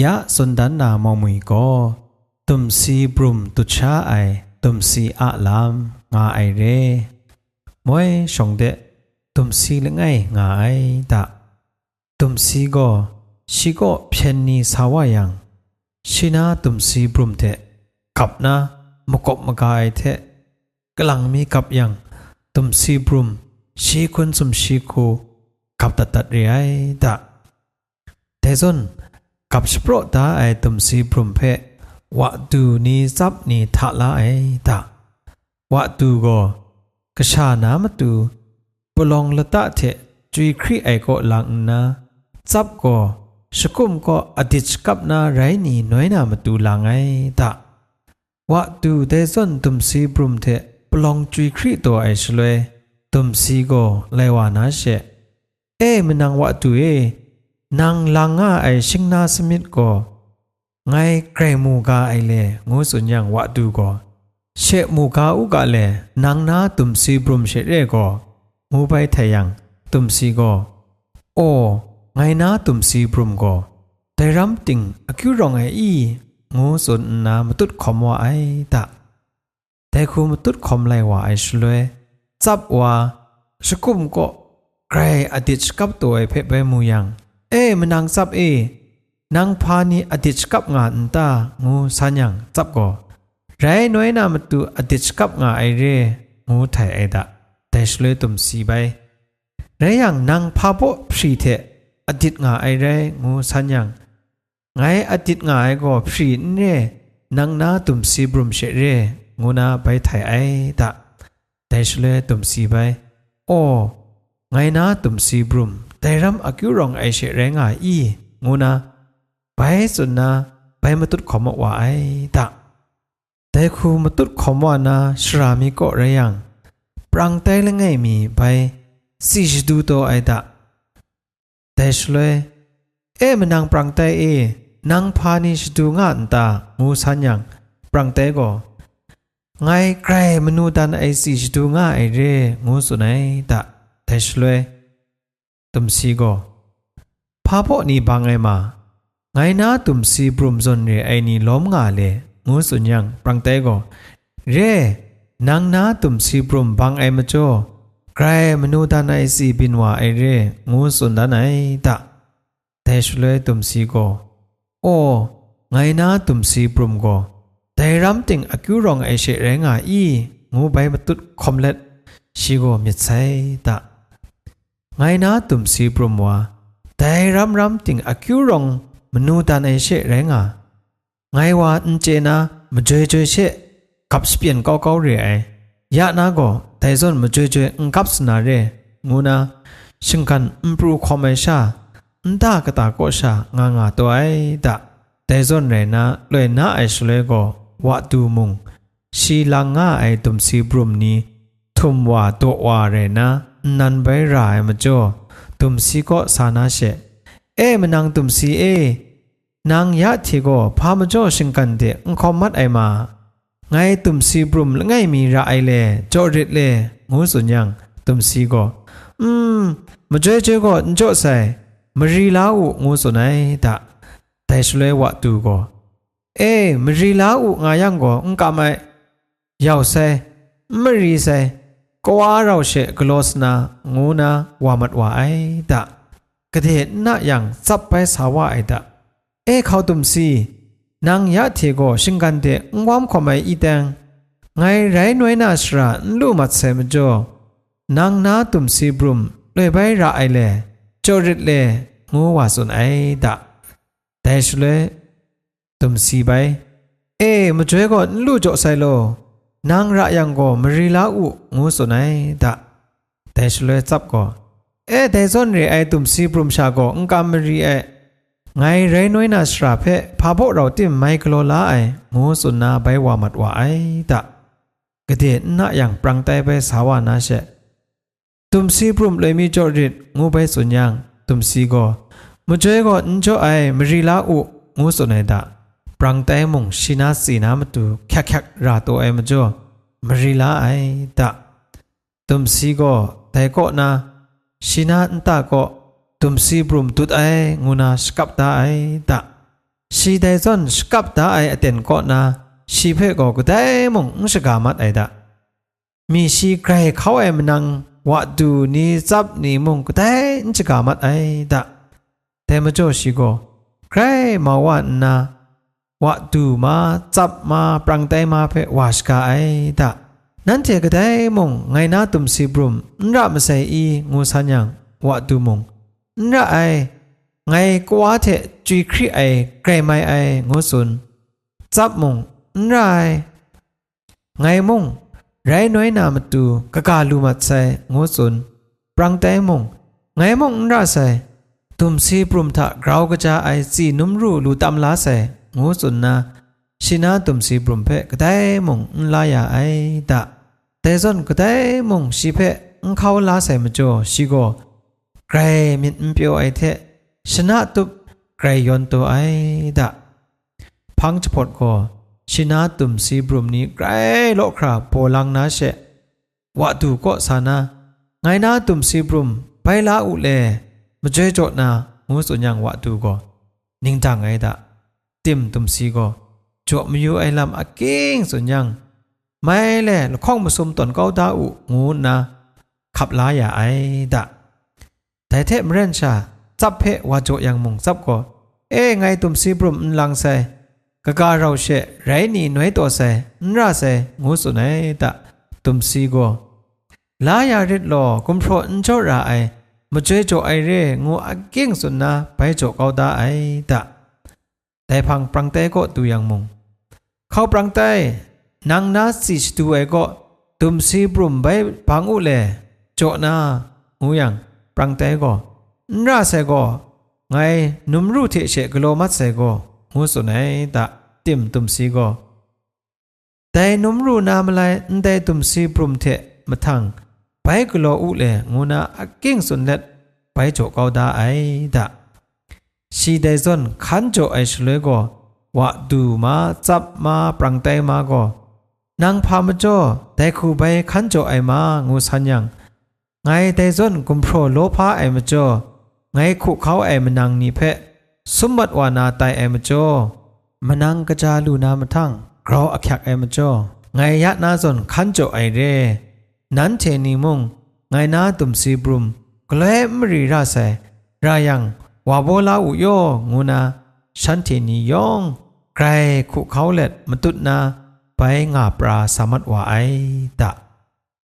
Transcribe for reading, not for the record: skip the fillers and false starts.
ยะสุนดันนามอมุยก็ตุมซีบรุมตุชาไอตุมซีอาลามงาไอเรมวยชงเดตุมซีละไงงาไอตะตุมซีก็ชิโกเพียนนีสาวายังชินาตุมซีบรุมเทกับนะมกบมกายเทกลังมีกับยังตุมซีบรุมชีคุณสมชีคูกับตัดเรียตะเทซนกับสโปรตาไอตุมซีบรุมเพวะดูนีซับนีทะลาไอตะวะดูก็กระชานามตูปลองละตะเทจุยครีไอก็หลังนะซับก็สกุมก็อดิชกับนาไรนีน้อยนามตูหลังไอตะวะดูเทซนตุมซีบรุมเทปลองจุยครีตัวไอชลวยตุมซีก็เลวานาเชมันนางวะดูนางลางาไอชิงนาสมิดก็ไงไกรมูกาไอเลงูสุญญ์วะดูก็เชมูกาอุกาเลนางนาตุมซีบรุมเชเรก็งูไปทยังตุมซีก็โอไงนาตุมซีบรุมก็แต่รำติงอคิวรองไองูสุนนามตุดคอมว่าไอตะแต่คูมตุดคอมไลว่าไอชลวยจับว่าสกุมก็ไกรอดิชกับตัวไอเพไปมูยังมันนางจับนางพานีอดิชกับงานตางูสัญญังจับก็ไรน้อยนามตุอดิชกับงาไอเรงูไทยไอดะแต่ชลวยตุมสีไปไรยังนางพาโบพรีเทอดิชงาไอเรงูสัญญังไงอดิชงาไอก็พรีเรนางนาตุมสีบรุมเชเรงูนาไปไทยไอดะแต่ชลวยตุมสีไปไงนาตุมสีบรุมแต่รำอคิวรองไอเชเรงางูนาไปสุนนาไปมาตุดขอมว่าไอตะแต่คูมาตุดขอมว่านาสรามีก็เรียงปรังไตละไงมีไปสิจดูโตไอตะแต่ชลวยมันนางปรังไตนางพานิชดูงานตางูสัญญังปรังไตก็ไงใครมนุษย์ดันไอสิจดูงาไอเรงูสุนัยตะแต่ชลวยตุมซีก็พาพอนี่บางไงมาไงนาตุมซีบรุมซนเรไอนี่ล้อมงาเลงูสุญญังปรังเตก็เรนางนาตุมซีบรุมบางไอมาจ่อใครมนุษย์ดันไอซีบินว่าไอเรงูสุนดันไอตะแต่ชลวยตุมซีก็ไงนาตุมซีบรุมก็แต่รำติงอคิวรองไอเชเรงางูใบมาตุดคอมเล็ดชีโกมิดไซตะไงนาตุมซีบรุมว่าแต่รำติงอคิวรองมนุษย์ดันไอเชเรงาไงว่าเจนะมาจ่อยเชกับสเปียนเก่าเรไอยะนาก็แต่ส่วนมาจ่อยกับสนาเรงูนาชิงกันปรูคอมไอชาตากตาโกชางาตัวไอตะแต่ส่วนเรนะเลยนาไอชเลก็วะดูมุงชีลางาไอตุมซีบรุมนี้ทุมว่าตัวว่าเรนะนันใบรายมาจ่อตุมซีก็สานาเชมันนางตุมซีนางยะทีก็พามาจ่อชิงกันเดคอมมัดไอมาไงตุมซีบรุมไงมีระไอเลจ่อริดเลงูสุญญังตุมซีก็มาจ่อยก็จ่อใส่มรีลาวงูสุนัยตะแต่ชเลวะตูก็มรีลาวงายังก็กะไม่ยาวใส่มรีใส่ก็ว่าเราเชกลอสนางูนาวามัดว่าไอตะกระเทน่ะยังจับไปสาวะไอตะเขาตุมซีนางยะเทโกชิงกันเดงวามขอไม่อีแดงไงไรหน่วยนาสระลู่มัดเซมจ่อนางนาตุมซีบรุมเลยไประไอเลจอริดเลงูว่าสุนไอตะแต่ชเลตุมซีไปมาช่วยก็ลู่จ่อใส่โลนางระยังก็มรีลาอุงูสุนัยตะแต่ชเลจับก็แต่ส่วนเรไอตุมซีบรุมชาก็กามรีไงไรน้อยนาสราเพพาพวกเราที่ไม่กลัวละงูสุนนาใบว่ามัดว่าไอตะกระเด็นน่ะอย่างปรังไตไปสาวานาเชตุมซีบรุมเลยมีจอริดงูใบสุญญังตุมซีก็มุจอยก็จ่อมรีลาอุงูสุนัยตะปรังไตมุงชินาสีน้ำตูแคกราตัวมาจ่อมรีลาไอตะตุมซีก็แต่ก็นะชินาตาก็ตุมซีบรุมตุดงูนาสกับตาไอตะ ชีได้จนสกับตาไอเต็นก็นาชีเพก็กูได้มงสกามัดไอดะมีชีใครเขาไอมันนังวัดดูนี่จับนี่มงกูได้สกามัดไอดะแต่มาโจชีก็ใครมาวันนาวัดดูมาจับมาปรังไตมาเพวาสกาไอดะนั่นเทก็ได้มงไงนาตุมซีบรุมนระมาใส่อีงูสัญญังวัดดูมงนระไอไงกว่าเทจุยครีไอไกรไม่ไองูสุนจับมงนระไอไงมงไรน้อยนามาตูกะกาลูมัดใส่งูสุนปรังไตมงไงมงนระใส่ตุมซีบรุมทะกราวกะจาไอจีนุมรูลูตำลาใส่งูสุนนาชินาตุมซีบรุมเพก็ได้มงลายาไอดะแต่จนก็ได้มงชีเพเขาลาใส่มาจ่อชีโกไกรมินเปียวไอเทชนะตุบไกรยอนตัวไอดะพังจะพดก็ชินาตุมซีบรุมนี้ไกรโลคราโพลังนาเชวะดูก็สานาไงนาตุมซีบรุมไปลาอุเลมาเจอโจนางูสุญญ์วะดูก็นิ่งจังไอดะติมตุมซีก็จวบมีอยู่ไอลำอักเก่งสุญญ์ไม่แล่ข้องมาสมตนเก้าดาอุงูนะขับลายาไอดะแต่เทมเรนชาจับเพว่าโจยังมงจับก็ไงตุมซีบรุมลังใส่กะการเราเชไรนี่หน่วยตัวใส่นราใส่งูสุนัยดะตุมซีก็ลายาริดลอกุมโปรนโจราไอมาเจอโจไอเร่งูอักเก่งสุนนะไปโจเก้าดาไอดะแต่พังปรังเตก็ดูยังมงเข้าปรังเตนางนาสิชดูไอก็ตุมซีบรุมไปพังอุเลโจนางูยังปรังเตก็นราเสก็ไงนุมรูเทเชกโลมัดเสก็งูสุนัยตะติมตุมซีก็แต่นุมรูนามลายแต่ตุมซีบรุมเทมาทังไปกโลอุเลงูนาอักเก่งสุนเล็ดไปโจเกาดาไอตะชีได้จนขันโจไอชเลยก็ว่าดูมาจับมาปรังไตมาก็นางพามาจ่อแต่คูไปขันโจไอมางูสัญญังไงแต่จนกุมโปรโลพาไอมาจ่อไงคุเขาไอมันนางนีเพะสมบัติวานาไตไอมาจ่อมันนางกระจาลูนามาทั้งกรออักยักไอมาจ่อไงยะนาจนขันโจไอเร่นั้นเทนีมงไงนาตุมซีบรุมกลมรีราเสรายังว่าโบลาอุโยงูนาฉันเทนียองไกรคุเขาเล็ดมตุดนาไปงาปราสามัดว่าไอตะ